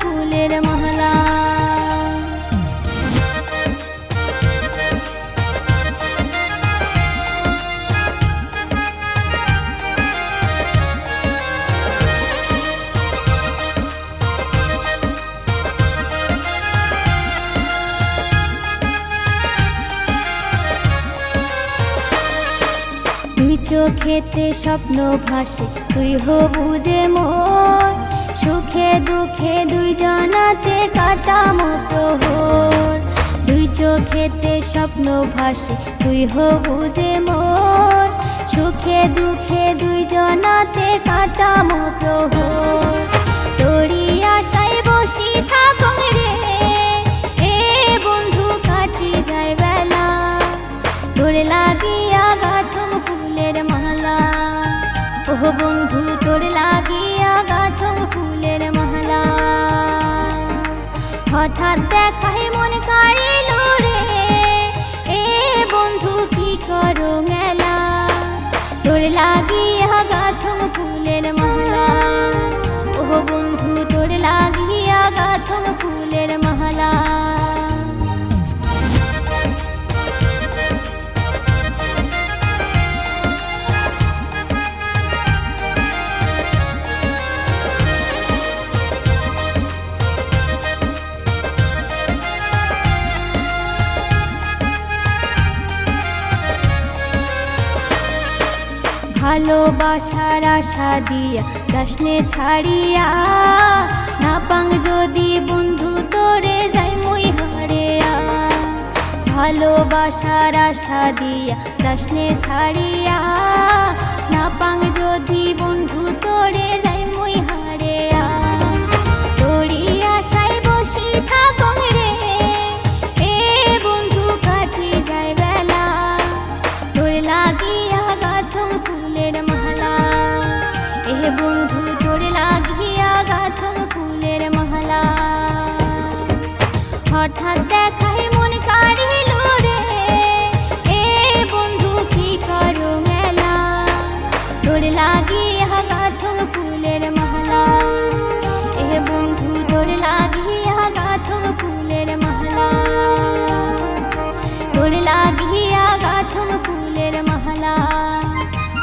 ফুলের মালা। চোখেতে স্বপ্ন ভাসে তুই হবু যে মন, সুখে দুঃখে দুইজনাতে কাটামো প্রহর। দুই চোখেতে স্বপ্ন ভাসে তুই হবু যে মন, সুখে দুঃখে দুইজনাতে কাটামো প্রহর। তোরি আশায় বসি থাকুন রে এ বন্ধু, কাটি যায় বেলা, তোর লাগিয়া গাথুম ফুলের মালা। ও বন্ধু তোর লাগিয়া গাথুম ফুলের মালা। হঠাৎ দেখায় মন কাড়িল রে এ বন্ধু, কি করো মেলা, তোর লাগিয়া গাথুম ফুলের মালা। ও বন্ধু তোর লাগিয়া গাথুম ফুলের মালা। ভালোবাসার আশা দিয়া যাসনে ছাড়িয়া, না পাং যদি বন্ধু তোরে যাই মুই হারিয়া। ভালোবাসার আশা দিয়া যাসনে ছাড়িয়া, না পাং যদি বন্ধু তোরে যাই মুই হারিয়া। তোরি আশায় বসি থাকুন রে এ বন্ধু, কাটি যায় বেলা, তোর লাগিয়া গাথুম ফুলের মালা। এ বন্ধু তোর লাগিয়া গাথুম ফুলের মালা। হঠাৎ দেখায় মন কাড়িল রে এ বন্ধু, কি করো মেলা, তোর লাগিয়া গাথুম ফুলের মালা। এ বন্ধু তোর লাগিয়া গাথুম ফুলের মালা, তোর লাগিয়া গাথুম ফুলের মালা।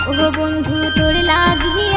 ও বন্ধু তোর লাগিয়া